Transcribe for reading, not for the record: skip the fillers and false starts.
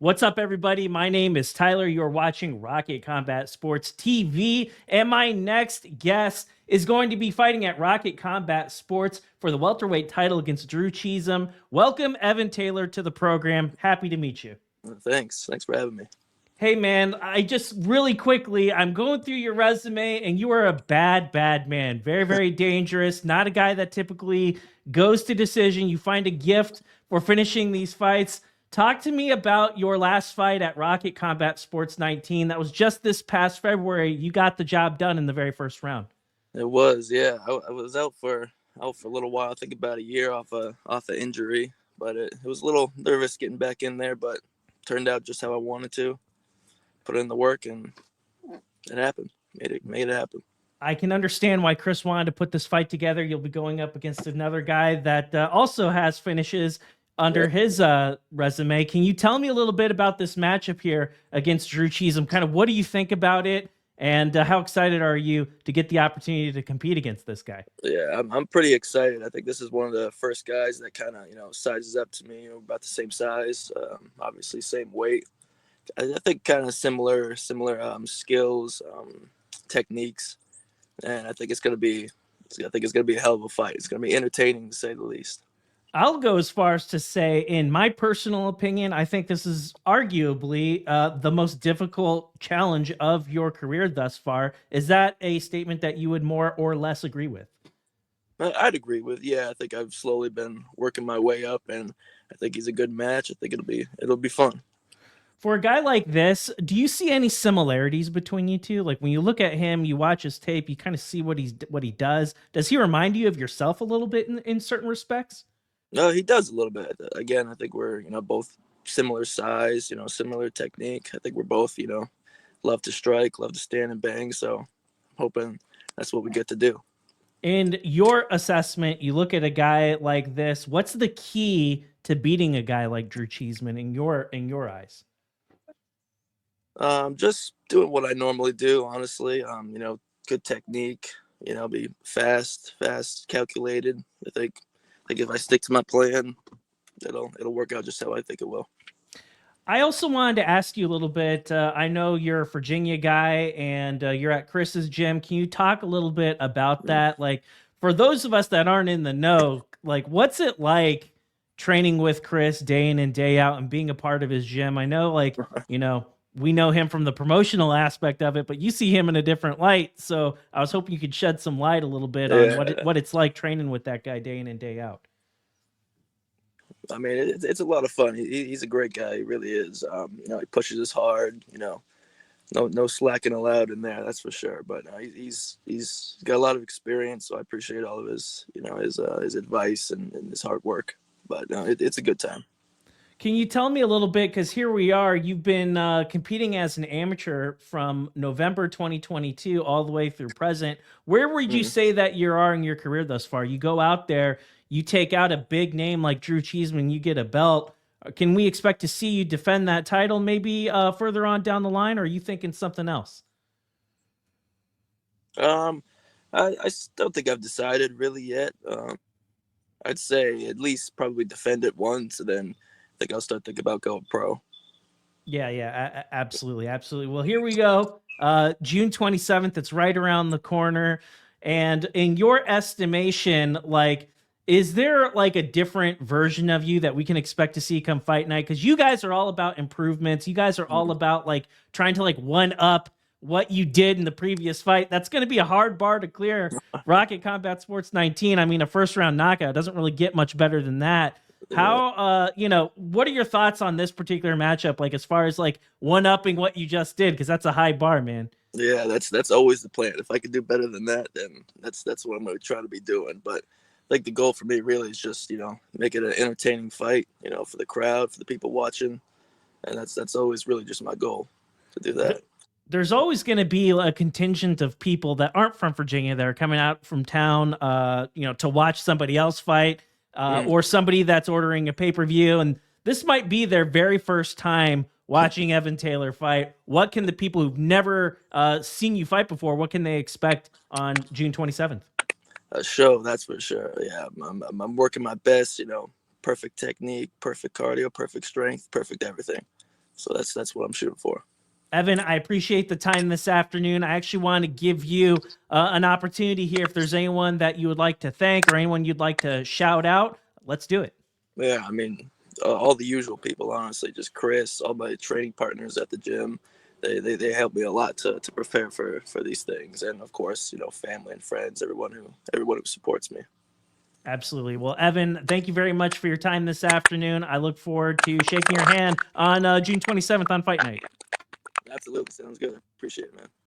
What's up, everybody? My name is Tyler. You're watching Rocket Combat Sports TV, and my next guest is going to be fighting at Rocket Combat Sports for the welterweight title against Drew Cheezum. Welcome, Evan Taylor, to the program. Happy to meet you. Thanks for having me. Hey, man, I just really quickly, I'm going through your resume, and you are a bad man. Very, very dangerous. Not a guy that typically goes to decision. You find a gift for finishing these fights. Talk to me about your last fight at Rocket Combat Sports 19. That was just this past February. You got the job done in the very first round. It was, yeah. I was out for a little while. I think about a year off a injury, but it was a little nervous getting back in there. But turned out just how I wanted to. Put in the work, and it happened. Made it happen. I can understand why Chris wanted to put this fight together. You'll be going up against another guy that also has finishes under his resume. Can you tell me a little bit about this matchup here against Drew Cheezum? Kind of what do you think about it, and how excited are you to get the opportunity to compete against this guy? Yeah, I'm pretty excited. I think this is one of the first guys that kind of sizes up to me. About the same size, obviously same weight. I think kind of similar skills, techniques, and I think it's gonna be a hell of a fight. It's gonna be entertaining to say the least. I'll go as far as to say, in my personal opinion, I think this is arguably the most difficult challenge of your career thus far. Is that a statement that you would more or less agree with? I'd agree with. Yeah, I think I've slowly been working my way up, and I think he's a good match. I think it'll be fun. For a guy like this, do you see any similarities between you two? Like when you look at him, you watch his tape, you kind of see what he does. Does he remind you of yourself a little bit in certain respects? No, he does a little bit. Again, I think we're both similar size, similar technique. I think we're both love to strike, love to stand and bang. So I'm hoping that's what we get to do. In your assessment, you look at a guy like this. What's the key to beating a guy like Drew Cheezum in your eyes? Just doing what I normally do, honestly. Good technique. Be fast, calculated. I think if I stick to my plan, it'll work out just how I think it will. I also wanted to ask you a little bit. I know you're a Virginia guy, and you're at Chris's gym. Can you talk a little bit about that? Like, for those of us that aren't in the know, like, what's it like training with Chris day in and day out and being a part of his gym? I know, like, we know him from the promotional aspect of it, but you see him in a different light. So I was hoping you could shed some light a little bit on what it's like training with that guy day in and day out. I mean, it's a lot of fun. He's a great guy. He really is. He pushes us hard. No slacking allowed in there. That's for sure. But he's got a lot of experience. So I appreciate all of his his advice and his hard work. But it's a good time. Can you tell me a little bit, because here we are, you've been competing as an amateur from November 2022 all the way through present. Where would you say that you are in your career thus far? You go out there, you take out a big name like Drew Cheezum, you get a belt. Can we expect to see you defend that title maybe further on down the line, or are you thinking something else? I don't think I've decided really yet. I'd say at least probably defend it once, and then I think I'll start thinking about going pro. Yeah, absolutely. Well, here we go. June 27th. It's right around the corner. And in your estimation, like, is there like a different version of you that we can expect to see come fight night? Because you guys are all about improvements. You guys are all about like trying to like one up what you did in the previous fight. That's going to be a hard bar to clear. Rocket Combat Sports 19. I mean, a first round knockout doesn't really get much better than that. How, what are your thoughts on this particular matchup? Like, as far as like one-upping what you just did, because that's a high bar, man. Yeah, that's always the plan. If I could do better than that, then that's what I'm going to try to be doing. But I think the goal for me really is just, make it an entertaining fight, for the crowd, for the people watching. And that's always really just my goal, to do that. There's always going to be a contingent of people that aren't from Virginia that are coming out from town, to watch somebody else fight. Or somebody that's ordering a pay-per-view, and this might be their very first time watching Evan Taylor fight. What can the people who've never seen you fight before, what can they expect on June 27th? A show, that's for sure. Yeah, I'm working my best, perfect technique, perfect cardio, perfect strength, perfect everything. So that's what I'm shooting for. Evan, I appreciate the time this afternoon. I actually want to give you an opportunity here. If there's anyone that you would like to thank or anyone you'd like to shout out, let's do it. Yeah, I mean, all the usual people, honestly, just Chris, all my training partners at the gym. They help me a lot to prepare for these things, and of course, family and friends, everyone who supports me. Absolutely. Well, Evan, thank you very much for your time this afternoon. I look forward to shaking your hand on June 27th on Fight Night. Absolutely, sounds good. Appreciate it, man.